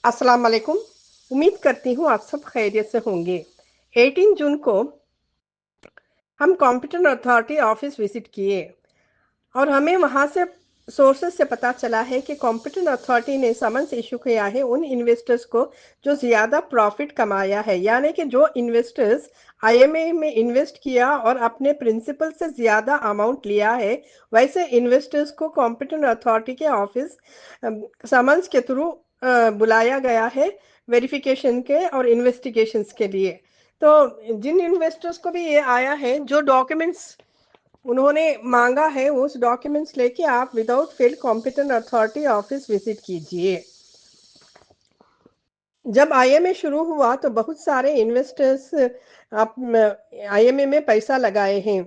अस्सलाम वालेकुम। उम्मीद करती हूँ आप सब खैरियत से होंगे। 18 जून को हम कॉम्पिटेंट अथॉरिटी ऑफिस विजिट किए और हमें वहाँ से सोर्सेज से पता चला है कि कॉम्पिटेंट अथॉरिटी ने समन्स इशू किया है उन इन्वेस्टर्स को जो ज़्यादा प्रॉफिट कमाया है, यानी कि जो इन्वेस्टर्स आईएमए में इन्वेस्ट किया और अपने प्रिंसिपल से ज़्यादा अमाउंट लिया है, वैसे इन्वेस्टर्स को कॉम्पिटेंट अथॉरिटी के ऑफिस समन्स के थ्रू बुलाया गया है वेरिफिकेशन के और इन्वेस्टिगेशंस के लिए। तो जिन इन्वेस्टर्स को भी ये आया है, जो डॉक्यूमेंट्स उन्होंने मांगा है उस डॉक्यूमेंट्स लेके आप without fail competent authority office visit कीजिए। जब आईएमए शुरू हुआ तो बहुत सारे इन्वेस्टर्स आईएमए में पैसा लगाए हैं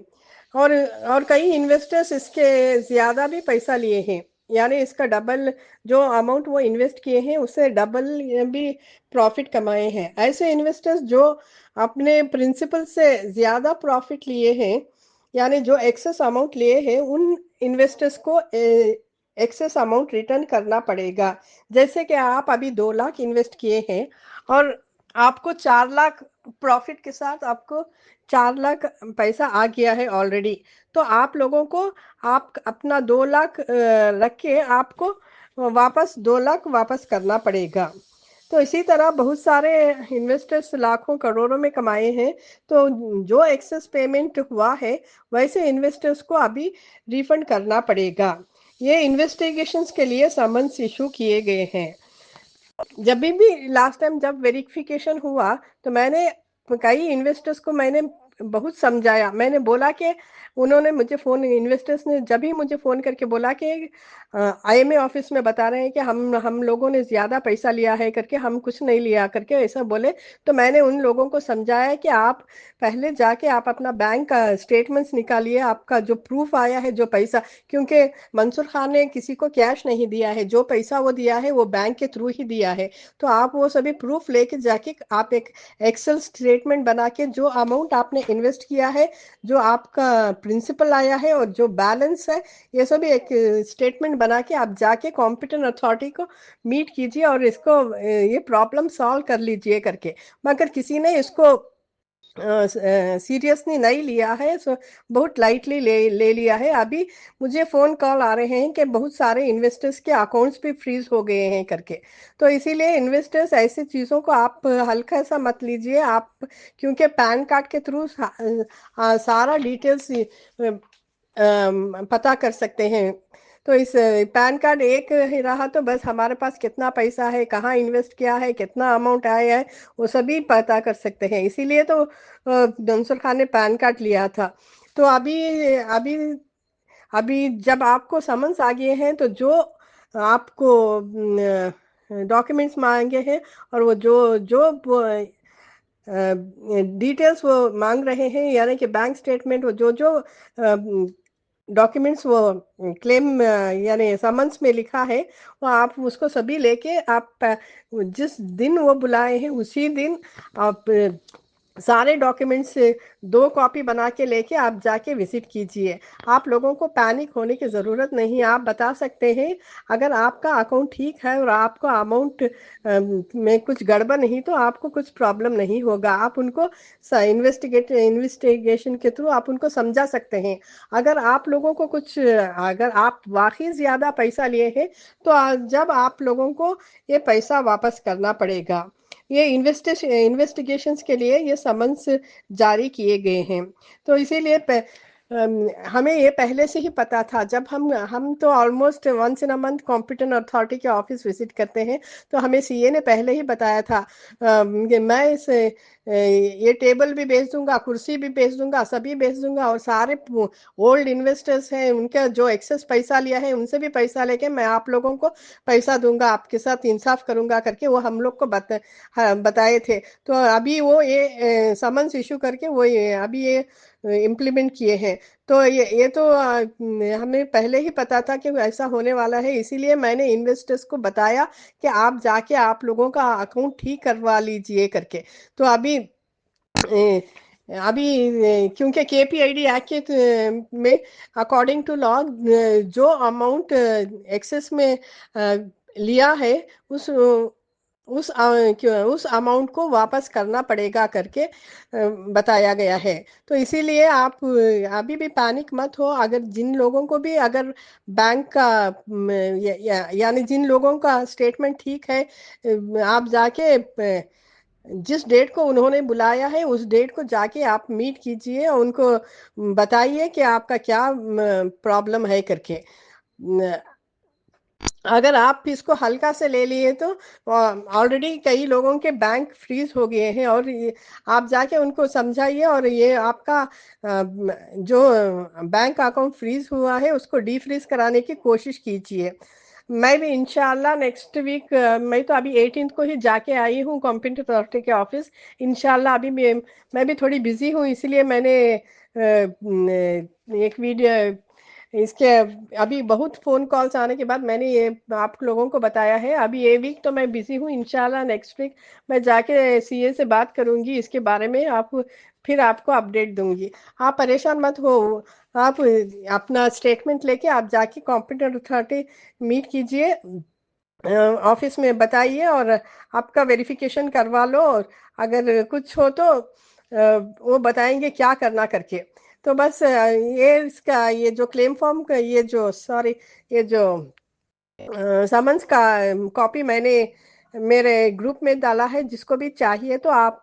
और कई इन्वेस्टर्स इसके ज़्यादा भी पैसा लिए हैं, यानी इसका डबल जो अमाउंट वो इन्वेस्ट किए हैं उससे डबल भी प्रॉफिट कमाए हैं। ऐसे इन्वेस्टर्स जो अपने प्रिंसिपल से ज़्यादा प्रॉफिट लिए हैं, यानी जो एक्सेस अमाउंट लिए हैं, उन इन्वेस्टर्स को एक्सेस अमाउंट रिटर्न करना पड़ेगा। जैसे कि आप अभी 2 लाख इन्वेस्ट किए हैं और आपको 4 लाख प्रॉफिट के साथ आपको 4 लाख पैसा आ गया है ऑलरेडी, तो आप लोगों को आप अपना 2 लाख रख के आपको वापस 2 लाख वापस करना पड़ेगा। तो इसी तरह बहुत सारे इन्वेस्टर्स लाखों करोड़ों में कमाए हैं। तो जो एक्सेस पेमेंट हुआ है वैसे इन्वेस्टर्स को अभी रिफंड करना पड़ेगा। ये इन्वेस्टिगेशंस के लिए समन्स इशू किए गए हैं। जब भी लास्ट टाइम जब वेरिफिकेशन हुआ तो मैंने कई इन्वेस्टर्स को मैंने बहुत समझाया। मैंने बोला कि उन्होंने मुझे फ़ोन इन्वेस्टर्स ने जब भी मुझे फ़ोन करके बोला कि आईएमए ऑफिस में बता रहे हैं कि हम लोगों ने ज़्यादा पैसा लिया है करके, हम कुछ नहीं लिया करके ऐसा बोले। तो मैंने उन लोगों को समझाया कि आप पहले जाके आप अपना बैंक का स्टेटमेंट्स निकालिए, आपका जो प्रूफ आया है जो पैसा, क्योंकि मंसूर खान ने किसी को कैश नहीं दिया है, जो पैसा वो दिया है वो बैंक के थ्रू ही दिया है। तो आप वो सभी प्रूफ लेके जाके आप एक एक्सेल स्टेटमेंट बना के जो अमाउंट आपने इन्वेस्ट किया है, जो आपका प्रिंसिपल आया है और जो बैलेंस है, ये सभी एक स्टेटमेंट बना के आप जाके कॉम्पिटेंट अथॉरिटी को मीट कीजिए और इसको ये प्रॉब्लम सॉल्व कर लीजिए करके। मगर किसी ने इसको सीरियसली नहीं लिया है, सो बहुत लाइटली ले लिया है। अभी मुझे फ़ोन कॉल आ रहे हैं कि बहुत सारे इन्वेस्टर्स के अकाउंट्स भी फ्रीज हो गए हैं करके। तो इसीलिए इन्वेस्टर्स ऐसी चीज़ों को आप हल्का सा मत लीजिए आप, क्योंकि पैन कार्ड के थ्रू सारा डिटेल्स पता कर सकते हैं। तो इस पैन कार्ड एक ही रहा तो बस हमारे पास कितना पैसा है, कहाँ इन्वेस्ट किया है, कितना अमाउंट आया है, वो सभी पता कर सकते हैं। इसीलिए तो मंसूर खान ने पैन कार्ड लिया था। तो अभी अभी जब आपको समन्स आ गए हैं तो जो आपको डॉक्यूमेंट्स मांगे हैं और वो जो जो डिटेल्स वो मांग रहे हैं, यानी कि बैंक स्टेटमेंट, वो जो जो डॉक्यूमेंट्स वो क्लेम यानी समन्स में लिखा है, वो आप उसको सभी लेके आप जिस दिन वो बुलाए हैं उसी दिन आप सारे डॉक्यूमेंट्स से 2 कॉपी बना के लेके आप जाके विजिट कीजिए। आप लोगों को पैनिक होने की ज़रूरत नहीं। आप बता सकते हैं अगर आपका अकाउंट ठीक है और आपको अमाउंट में कुछ गड़बड़ नहीं तो आपको कुछ प्रॉब्लम नहीं होगा। आप उनको इन्वेस्टिगेशन के थ्रू आप उनको समझा सकते हैं। अगर आप लोगों को कुछ अगर आप वाकई ज़्यादा पैसा लिए हैं तो जब आप लोगों को ये पैसा वापस करना पड़ेगा। ये इन्वेस्टिगेशंस के लिए ये समन्स जारी किए गए हैं। तो इसीलिए हमें ये पहले से ही पता था। जब हम तो almost once in a month competent authority के ऑफिस विजिट करते हैं, तो हमें सीए ने पहले ही बताया था कि मैं ये टेबल भी बेच दूंगा, कुर्सी भी बेच दूंगा, सभी बेच दूंगा, और सारे ओल्ड इन्वेस्टर्स हैं उनका जो एक्सेस पैसा लिया है उनसे भी पैसा लेके मैं आप लोगों को पैसा दूंगा, आपके साथ इंसाफ करूंगा करके वो हम लोग को हाँ, बताए थे। तो अभी वो ये समन्स इशू करके वो ये अभी ये इम्प्लीमेंट किए हैं। तो ये तो हमें पहले ही पता था कि ऐसा होने वाला है। इसीलिए मैंने इन्वेस्टर्स को बताया कि आप जाके आप लोगों का अकाउंट ठीक करवा लीजिए करके। तो अभी क्योंकि केपीआईडी एक्ट के में अकॉर्डिंग टू लॉ जो अमाउंट एक्सेस में लिया है उस उस अमाउंट को वापस करना पड़ेगा करके बताया गया है। तो इसीलिए आप अभी भी पैनिक मत हो। अगर जिन लोगों को भी अगर बैंक का यानी जिन लोगों का स्टेटमेंट ठीक है, आप जाके जिस डेट को उन्होंने बुलाया है उस डेट को जाके आप मीट कीजिए और उनको बताइए कि आपका क्या प्रॉब्लम है करके। अगर आप इसको हल्का से ले लिए तो ऑलरेडी कई लोगों के बैंक फ्रीज हो गए हैं, और आप जाके उनको समझाइए और ये आपका जो बैंक अकाउंट फ्रीज हुआ है उसको डीफ्रीज कराने की कोशिश कीजिए। मैं भी इंशाल्लाह नेक्स्ट वीक, मैं तो अभी 18 को ही जाके आई हूँ कॉम्पिटेंट अथॉरिटी के ऑफिस। इंशाल्लाह अभी मैं भी थोड़ी बिजी हूँ, इसलिए मैंने एक वीडियो इसके अभी बहुत फोन कॉल्स आने के बाद मैंने ये आप लोगों को बताया है। अभी ये वीक तो मैं बिजी हूँ, इंशाल्लाह नेक्स्ट वीक मैं जाके सीए से बात करूंगी इसके बारे में, आप फिर आपको अपडेट दूंगी। आप परेशान मत हो। आप अपना स्टेटमेंट लेके आप जाके कॉम्पिटेंट अथॉरिटी मीट कीजिए, ऑफिस में बताइए और आपका वेरिफिकेशन करवा लो, और अगर कुछ हो तो वो बताएंगे क्या करना करके। तो बस ये इसका ये जो क्लेम फॉर्म का ये जो सॉरी ये जो समन्स का कॉपी मैंने मेरे ग्रुप में डाला है, जिसको भी चाहिए तो आप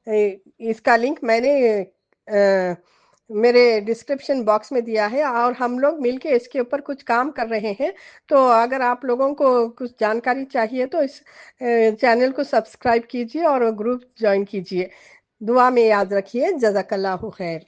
इसका लिंक मैंने मेरे डिस्क्रिप्शन बॉक्स में दिया है, और हम लोग मिलके इसके ऊपर कुछ काम कर रहे हैं। तो अगर आप लोगों को कुछ जानकारी चाहिए तो इस चैनल को सब्सक्राइब कीजिए और ग्रुप ज्वाइन कीजिए। दुआ में याद रखिए। जज़ाकल्लाहु खैर।